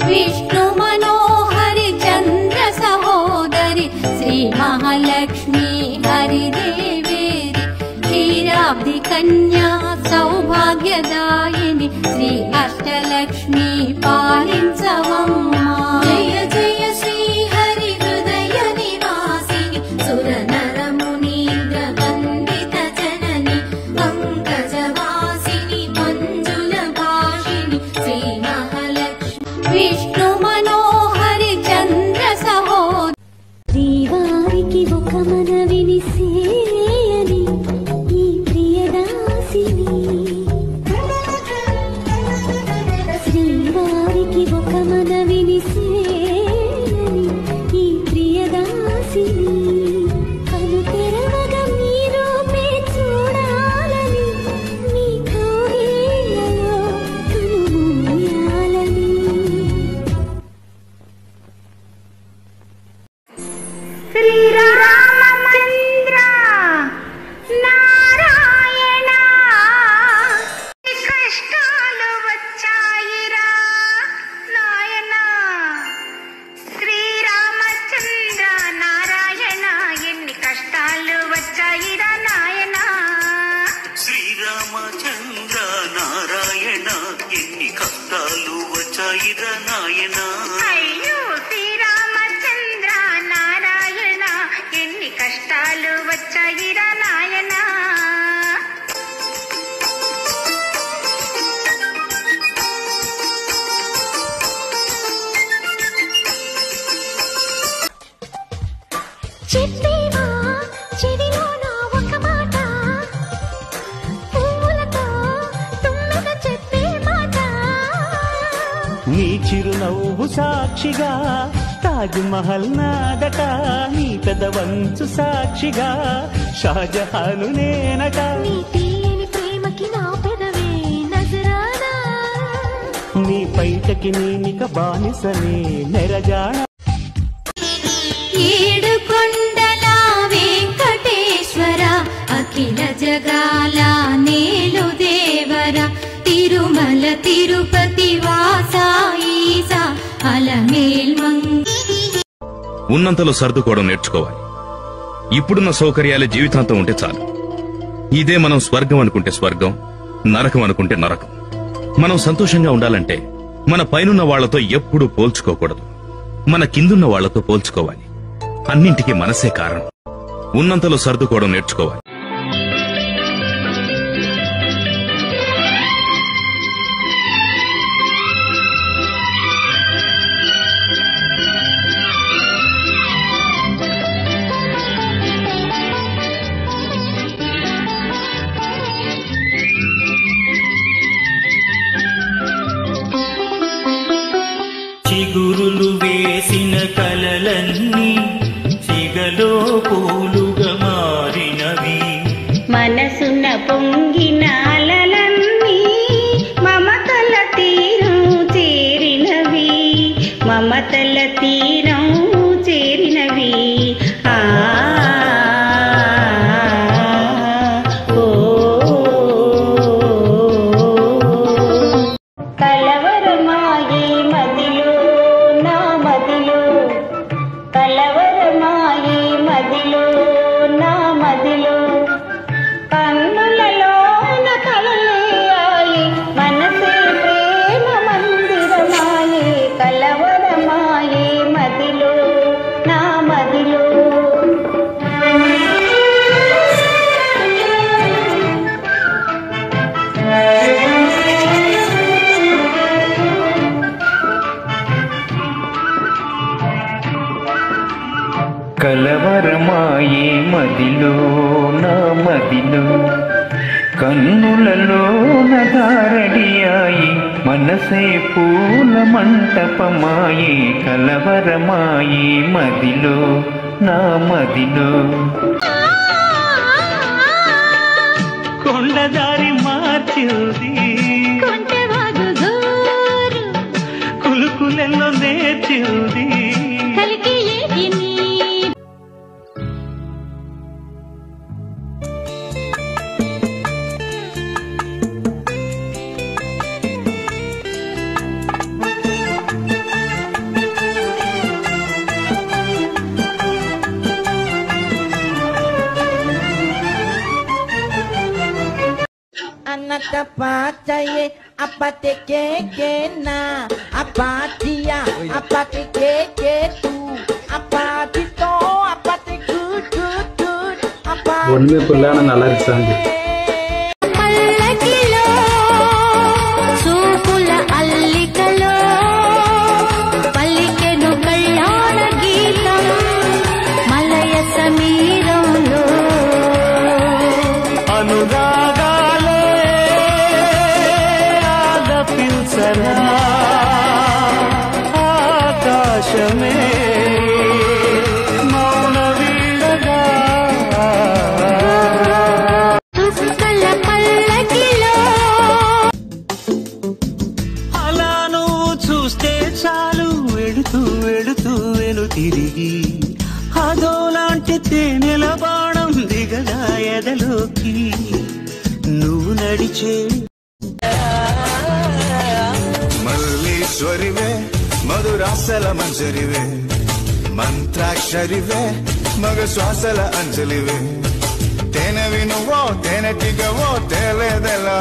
विष्णु मनोहरि चंद्र सहोदरि श्री महालक्ष्मी हरिदेवेरि क्षीराब्धि कन्या सौभाग्यदायिनि श्री अष्टलक्ष्मी पालिंचवम्मा जय जय श्री हरि हृदय निवासिनि सुर नर मुनीन्द्र वन्दित जननि पंकजवासिनि मंजुल भाषिनि श्री महालक्ष्मी विष्णु मनोहरि चंद्र सहोदरि శ్రీవారికి ఒక మనవిని సేయని ఈ ప్రియదాసిని శ్రీవారికి ఒక మనవిని సేయని ఈ ప్రియదాసిని కను తెరవగా మీ రూపే చూడాలని మీ కౌగిళ్ళలో కనుమూయాలని శ్రీరామచంద్ర నారాయణ కష్టాలు వచ్చాయిరా నాయన శ్రీరామచంద్ర నారాయణ ఎన్ని కష్టాలు వచ్చాయిరా నాయన శ్రీరామచంద్ర నారాయణ ఎన్ని కష్టాలు వచ్చాయిరా నాయన అయ్యో శ్రీరామచంద్ర నారాయణ ఎన్ని కష్టాలు వచ్చాయిరా నాయన చెప్పేవా చెవిలోన ఒక మాట పువ్వులతో తుమ్మెద చెప్పే మాట నీ చిరునవ్వు సాక్షిగా తాజ్ మహల్ నాదట నీ పెదవంచు సాక్షిగా షాజహాను నేనట నీ తీయని ప్రేమకి నా పెదవే నజరానా నీ పైటకి నేనిక బానిసనే నెరజాణ ఏడు కొండల వెంకటేశ్వర అఖిల జగాల నేలు దేవర తిరుమల తిరుపతి వాసా ఈసా అలమేల్మంగ ఉన్నంతలో సర్దుకోవడం నేర్చుకోవాలి. ఇప్పుడున్న సౌకర్యాలే జీవితాంతం ఉంటే చాలు. ఇదే మనం స్వర్గం అనుకుంటే స్వర్గం, నరకం అనుకుంటే నరకం. మనం సంతోషంగా ఉండాలంటే మన పైనున్న వాళ్లతో ఎప్పుడూ పోల్చుకోకూడదు, మన కిందున్న వాళ్లతో పోల్చుకోవాలి. అన్నింటికీ మనసే కారణం. ఉన్నంతలో సర్దుకోవడం నేర్చుకోవాలి. చిగురులు వేసిన కలలన్నీ సిగలో పూలుగా మారినవి, మనసున పొంగిన అలలన్నీ మమతల తీరం చేరినవి, మమతల తీరం చేరినవి. ఆ ఓ కలవరమాయి మదిలో నా మదిలో, కలవరమాయి మదిలో నా మదిలో, కన్నులలోన కలలేయాయి మనసే ప్రేమ మందిరమాయి, కలవరమాయి మదిలో నా మదిలో. కలవరమాయే మదిలో నా మదిలో, కన్నులలోన దారడియాయి మనసే పూల మంటపమాయే, కలవరమాయే మదిలో నా మదిలో. కొండదారి మార్చింది కొంటెవాగు జోరు కులుకులెల్లో నేర్చింది కలికి ఏగిని natapachaye apate keke na apatia apate keke tu apati to apate good good good apate ஒண்ணுமே புரியல நல்லா இருக்கு சாங் పల్లకిలో చూపుల అల్లికలో పల్లికెను కళ్యాణ గీతం మలయ సమీరంలో అనురాగాలే ఆలపించరా ఆకాశమే మౌన వీడగా చుక్కల పల్లకిలో అలా నువ్వు చూస్తే చాలు వెడుతూ వెడుతూ వెను తిరిగి అదోలాంటి తేనెల బాణం దిగగా ఎదలోకి నువ్వు నడిచే మల్లీశ్వరివే మధురాసల మంజరివే మంత్రాక్షరివే మగ శ్వాసల అంజలివే తేనె వినువో తేనె టిగవో తేలేదెలా